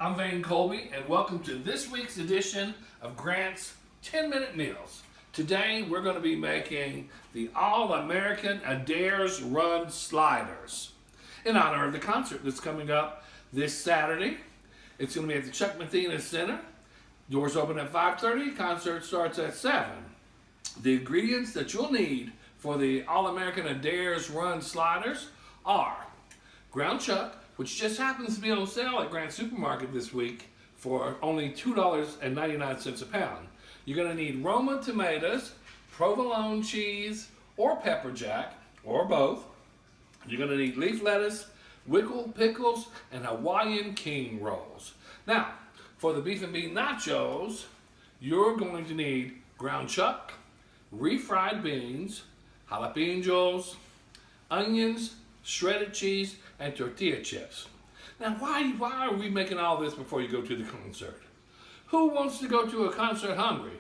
I'm Vane Colby, and welcome to this week's edition of Grant's 10-Minute Meals. Today, we're going to be making the All-American Adair's Run Sliders in honor of the concert that's coming up this Saturday. It's going to be at the Chuck Mathena Center. Doors open at 5:30. Concert starts at 7. The ingredients that you'll need for the All-American Adair's Run Sliders are ground chuck, which just happens to be on sale at Grand Supermarket this week for only $2.99 a pound. You're going to need Roma tomatoes, provolone cheese, or pepper jack, or both. You're going to need leaf lettuce, wickle pickles, and Hawaiian king rolls. Now, for the beef and bean nachos, you're going to need ground chuck, refried beans, jalapenos, onions, shredded cheese, and tortilla chips. Now, why are we making all this before you go to the concert? Who wants to go to a concert hungry?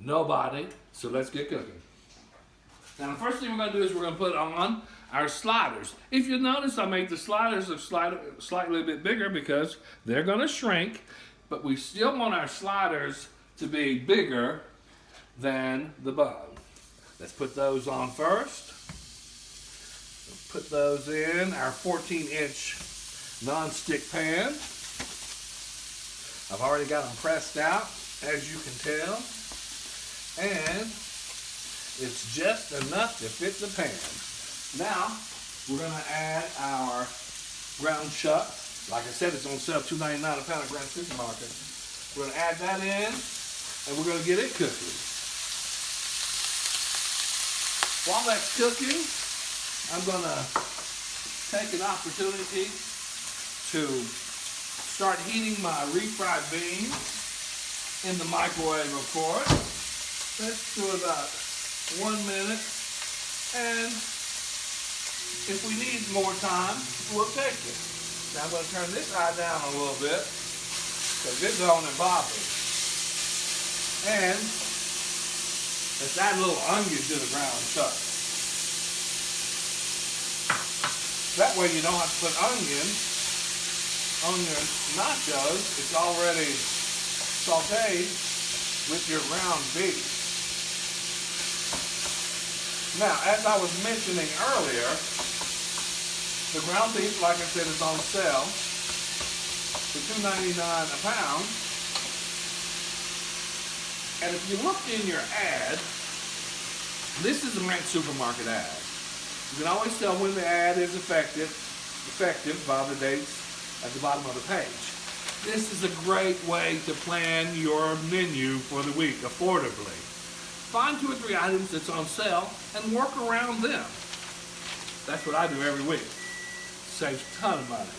Nobody. So let's get cooking. Now, the first thing we're going to do is we're going to put on our sliders. If you notice, I made the sliders slightly a bit bigger because they're going to shrink, but we still want our sliders to be bigger than the bun. Let's put those on first. Put those in our 14-inch non-stick pan. I've already got them pressed out, as you can tell, and it's just enough to fit the pan. Now, we're going to add our ground chuck. Like I said, it's on sale $2.99 a pound at Grand Supermarket. We're going to add that in, and we're going to get it cooking. While that's cooking, I'm going to take an opportunity to start heating my refried beans in the microwave, of course. Let's do about 1 minute, and if we need more time, we'll take it. Now I'm going to turn this eye down a little bit because it's on and bobbing. And let's add a little onion to the ground chuck. That way you don't have to put onion on your nachos. It's already sauteed with your ground beef. Now, as I was mentioning earlier, the ground beef, like I said, is on sale for $2.99 a pound. And if you look in your ad, this is a Grand Supermarket ad. You can always tell when the ad is effective by the dates at the bottom of the page. This is a great way to plan your menu for the week affordably. Find 2 or 3 items that's on sale and work around them. That's what I do every week. Saves a ton of money.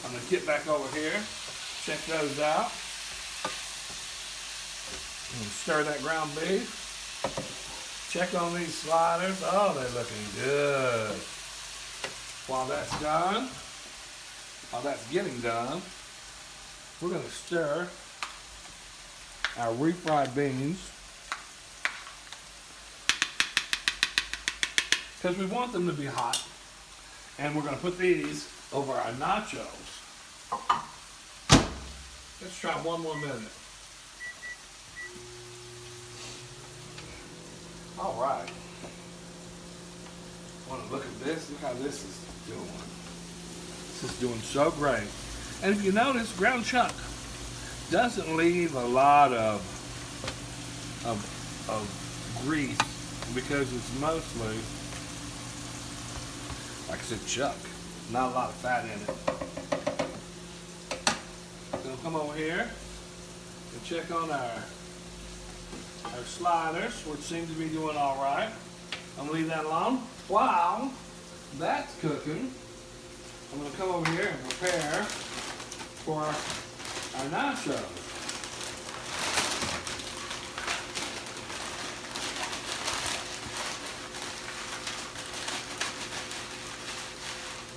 I'm going to get back over here, check those out. And stir that ground beef. Check on these sliders. Oh, they're looking good. While that's getting done, we're going to stir our refried beans because we want them to be hot. And we're going to put these over our nachos. Let's try 1 more minute. All right. Want to look at this? Look how this is doing. This is doing so great. And if you notice, ground chuck doesn't leave a lot of grease because it's mostly, like I said, chuck. Not a lot of fat in it. So come over here and check on our sliders, which seem to be doing all right. I'm going to leave that alone. While that's cooking, I'm going to come over here and prepare for our nachos.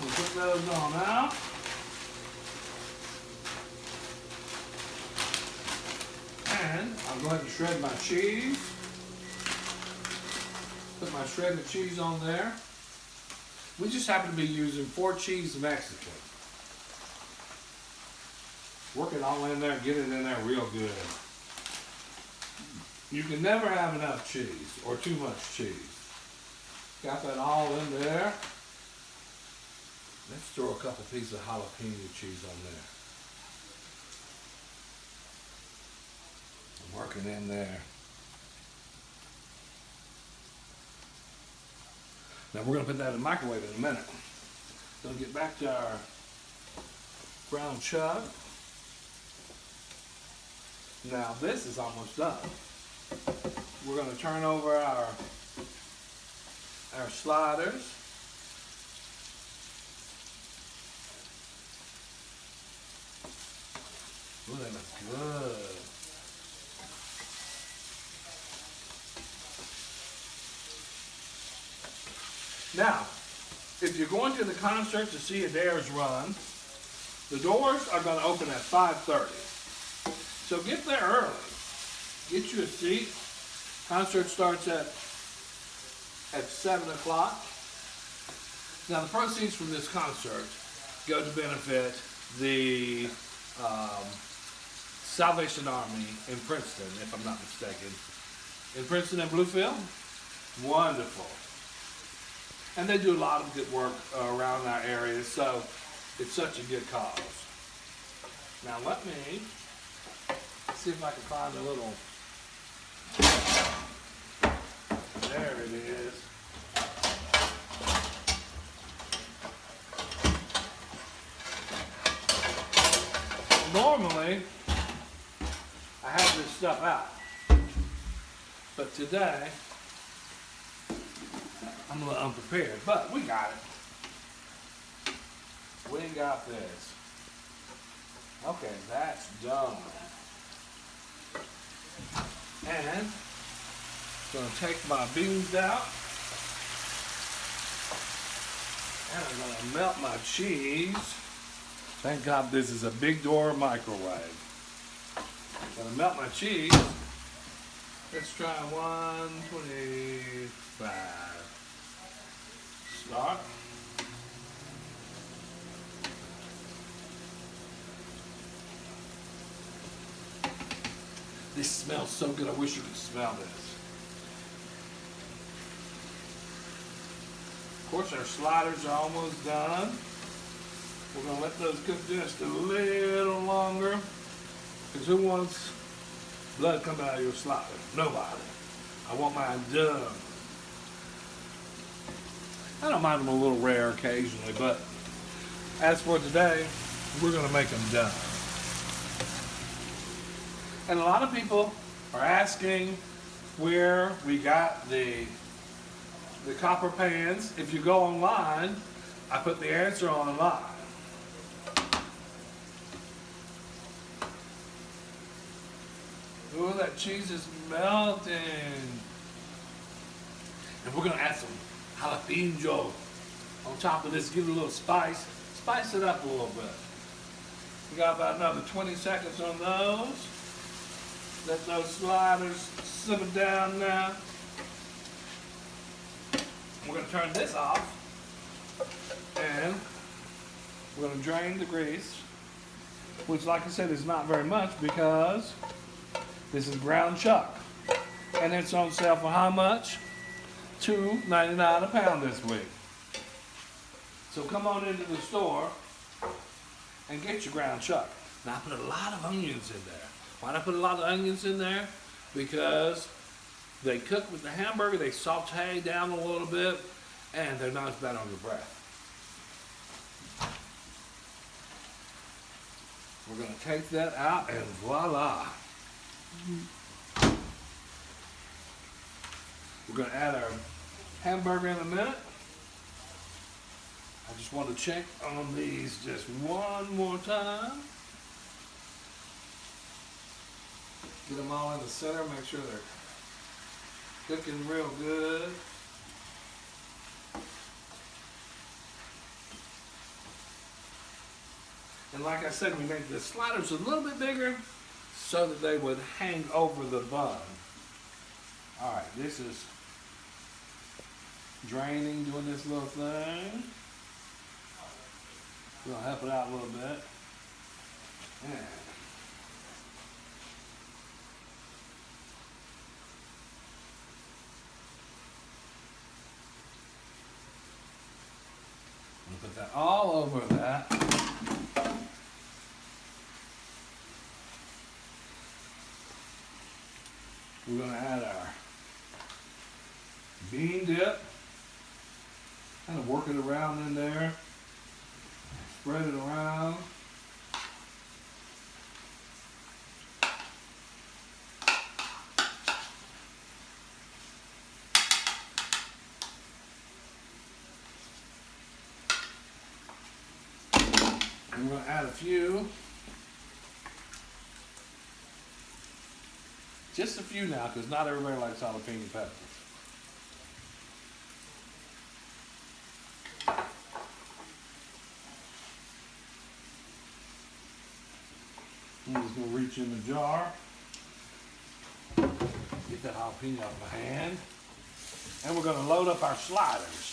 We'll put those on now. And I'll go ahead and shred my cheese. Put my shredded cheese on there. We just happen to be using 4 cheese Mexican. Work it all in there, get it in there real good. You can never have enough cheese or too much cheese. Got that all in there. Let's throw a couple pieces of jalapeno cheese on there. I'm working in there. Now we're going to put that in the microwave in a minute. Gonna get back to our ground chuck. Now this is almost done. We're going to turn over our sliders. Ooh, they look good. Now, if you're going to the concert to see Adair's run, the doors are going to open at 5:30. So get there early. Get you a seat. Concert starts at 7 o'clock. Now the proceeds from this concert go to benefit the Salvation Army in Princeton, if I'm not mistaken. In Princeton and Bluefield? Wonderful. And they do a lot of good work around our area, so it's such a good cause. Now let me see if I can find a little, there it is. Normally, I have this stuff out, but today, I'm a little unprepared, but we got it. We got this. Okay, that's done. And I'm going to take my beans out. And I'm going to melt my cheese. Thank God this is a big door microwave. I'm going to melt my cheese. Let's try 125. Start. This smells so good, I wish you could smell this. Of course, our sliders are almost done. We're going to let those cook just a little longer. Because who wants blood coming out of your slider? Nobody. I want mine done. I don't mind them a little rare occasionally, but as for today, we're going to make them done. And a lot of people are asking where we got the copper pans. If you go online, I put the answer online. Ooh, that cheese is melting. And we're going to add some jalapeno on top of this, give it a little spice. Spice it up a little bit. We got about another 20 seconds on those. Let those sliders simmer down now. We're going to turn this off. And we're going to drain the grease. Which, like I said, is not very much because this is ground chuck. And it's on sale for how much? $2.99 a pound this week. So come on into the store and get your ground chuck. Now I put a lot of onions in there. Why did I put a lot of onions in there? Because they cook with the hamburger, they saute down a little bit, and they're not as bad on your breath. We're going to take that out and voila. We're going to add our hamburger in a minute. I just want to check on these just one more time. Get them all in the center, make sure they're cooking real good. And like I said, we made the sliders a little bit bigger so that they would hang over the bun. All right, this is draining, doing this little thing. We're gonna help it out a little bit. Yeah. that all over that. We're going to add our bean dip. Kind of work it around in there. Spread it around. And we're going to add a few. Just a few now, because not everybody likes jalapeno peppers. I'm just going to reach in the jar, get that jalapeno out of my hand, and we're going to load up our sliders.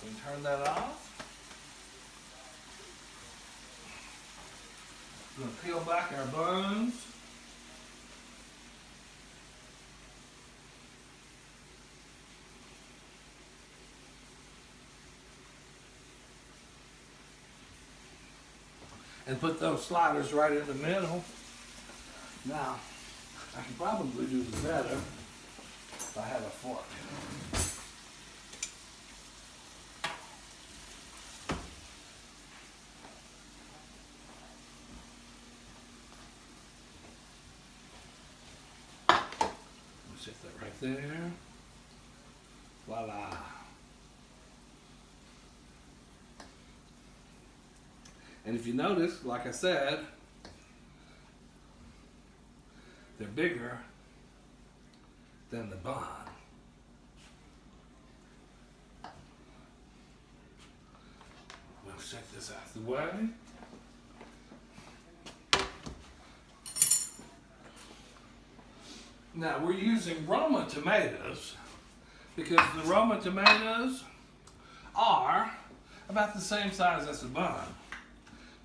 We can turn that off. We're going to peel back our buns. And put those sliders right in the middle. Now, I can probably do this better if I had a fork. Set that right there. Voila. And if you notice, like I said, they're bigger than the bun. We'll set this out of the way. Now we're using Roma tomatoes because the Roma tomatoes are about the same size as the bun.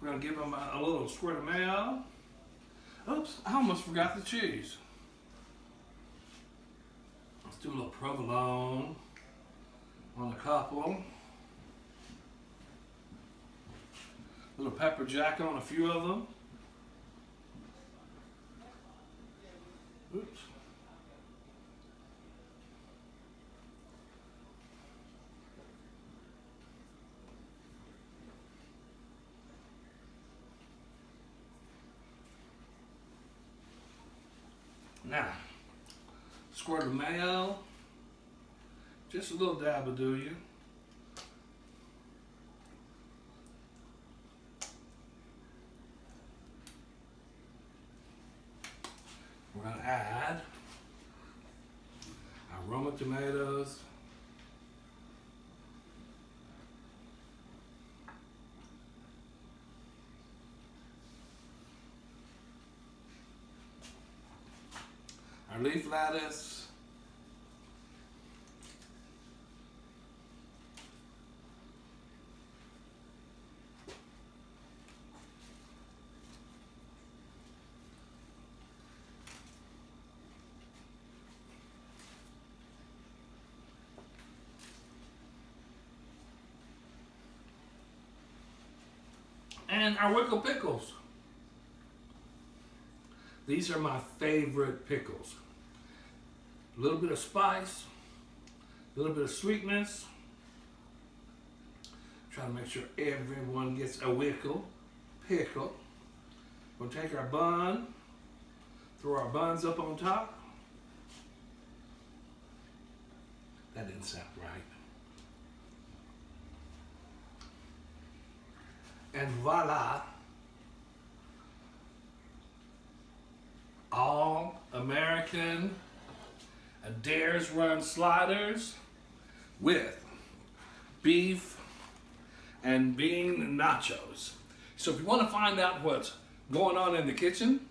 We're going to give them a little squirt of mayo. Oops, I almost forgot the cheese. Let's do a little provolone on a couple. A little pepper jack on a few of them. Oops. Now, squirt of mayo, just a little dab will do you. We're going to add our Roma tomatoes. Our leaf lettuce. And our Wickle pickles. These are my favorite pickles. A little bit of spice, a little bit of sweetness. Try to make sure everyone gets a Wickle pickle. We'll take our bun, throw our buns up on top. That didn't sound right. And voila, all American Adair's Run sliders with beef and bean nachos. So if you want to find out what's going on in the kitchen,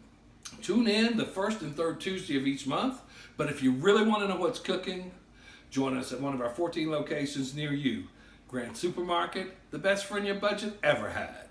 tune in the first and third Tuesday of each month. But if you really want to know what's cooking, join us at one of our 14 locations near you. Grant Supermarket, the best friend your budget ever had.